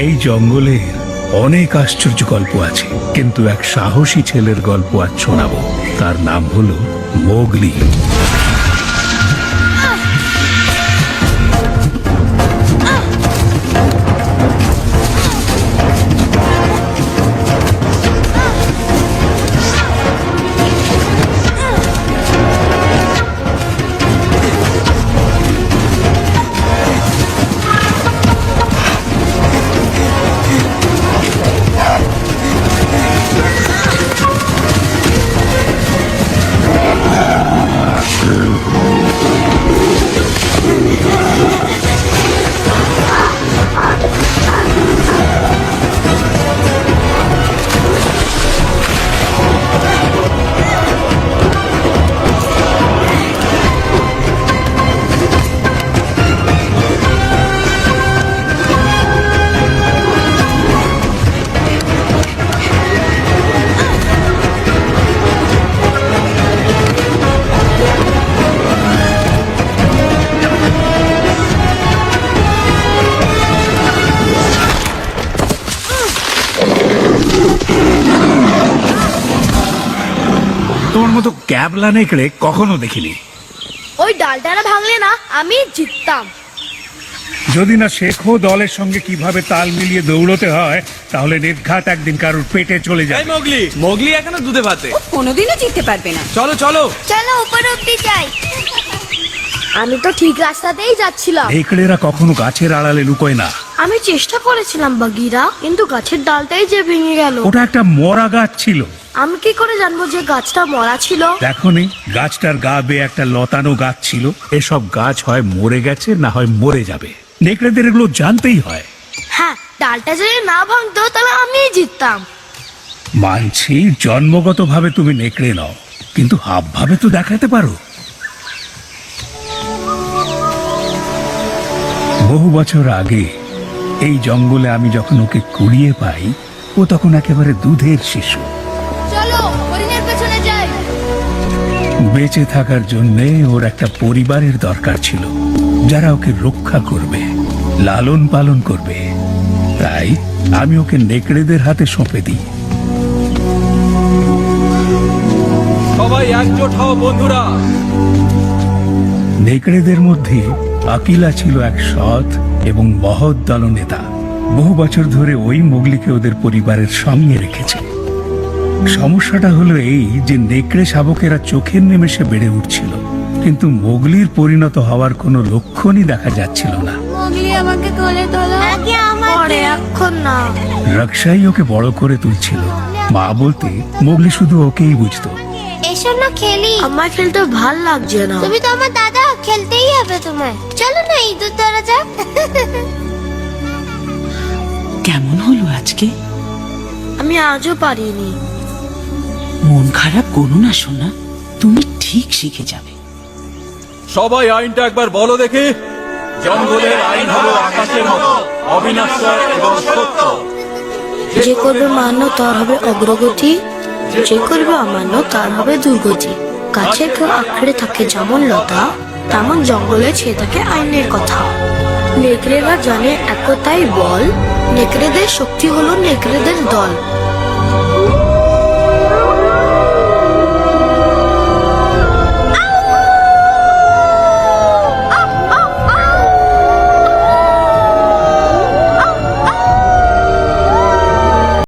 এই জঙ্গলের অনেক আশ্চর্য গল্প আছে, কিন্তু এক সাহসী ছেলের গল্প আজ শোনাবো। তার নাম হলো মোগলি। তোমার মতো ক্যাবলা নেকড়ে কখনো দেখিনি। ওই ডালটারা ভাঙলে না আমি জিততাম। যদি না শেখো দলের সঙ্গে কিভাবে তাল মিলিয়ে দৌড়তে হয়, তাহলে নির্ঘাত একদিন কারোর পেটে চলে যায়। মোগলি মোগলি এখনো দুধে ভাতে, কোনোদিনও জিততে পারবে না। চলো চলো চলো উপরে উঠতে যাই। আমি তো ঠিক রাস্তাতেই যাচ্ছিলাম। নেকড়েরা কখনো গাছের আড়ালে লুকোয় না। আমি চেষ্টা করেছিলাম বাগিরা, কিন্তু গাছের ডালটাই যে ভেঙে গেল। ওটা একটা মরা গাছ ছিল। আমি কি করে জানবো যে গাছটা মরা ছিল? দেখোনি, গাছটার গা বেয়ে একটা লতানো গাছ ছিল। এসব গাছ হয় মরে গেছে, না হয় মরে যাবে। নেকড়েদের এগুলো জানতেই হয়। হ্যাঁ, ডালটা যদি না ভাঙতো তাহলে আমিই জিততাম। মানছি জন্মগতভাবে তুমি নেকড়ে নও, কিন্তু হাবভাবে তো দেখাতে পারো। বহু বছর আগে এই জঙ্গলে আমি যখন ওকে কুড়িয়ে পাই, ও তখন একেবারে দুধের শিশু। চলো হরিণের পেছনে যাই। বেঁচে থাকার জন্যে ওর একটা পরিবারের দরকার ছিল, যারা ওকে রক্ষা করবে, লালন পালন করবে। তাই আমি ওকে নেকড়েদের হাতে সঁপে দিই। সবাই একজোট হও বন্ধুরা। নেকড়েদের মধ্যে আকিলা ছিল এক সৎ এবং মহৎ দলনেতা। বহু বছর ধরে ওই মোগলিকে ওদের পরিবারের সঙ্গে রেখেছে। সমস্যাটা হলো এই যে নেকড়ে শাবকেরা চোখের নিমেষে বেড়ে উঠছিল, কিন্তু মোগলির পরিণত হওয়ার কোনো লক্ষণই দেখা যাচ্ছিল না। মোগলি আমাকে কোলে তোলো। আগে আমাকে। এখন না। রকসাই ওকে বড় করে তুলছিল। মা বলতে মোগলি শুধু ওকেই বুঝতো। এসো না খেলি। আমার খেলতে ভাল লাগছে না। তুমি তো আমার দাদা, খেলতেই হবে তোমায়। চলো না ইঁদুর ধরা যাক। কেমন হলো আজকে? আমি আজও পারিনি। মন খারাপ করো না সোনা, তুমি ঠিক শিখে যাবে। সবাই আইনটা একবার বলো দেখি। জঙ্গলের আইন হলো আকাশের মতো অবিনশ্বর এবং সত্য। যে করবে মান্য তার হবে অগ্রগতি, যে করবে অমান্য তার হবে দুর্গতি। গাছের কেউ আঁকড়ে থাকে যেমন লতা, তেমন জঙ্গলে ছেয়ে থাকে আইনের কথা। নেকড়েরা জানে একতাই বল, নেকড়েদের শক্তি হলো নেকড়েদের দল।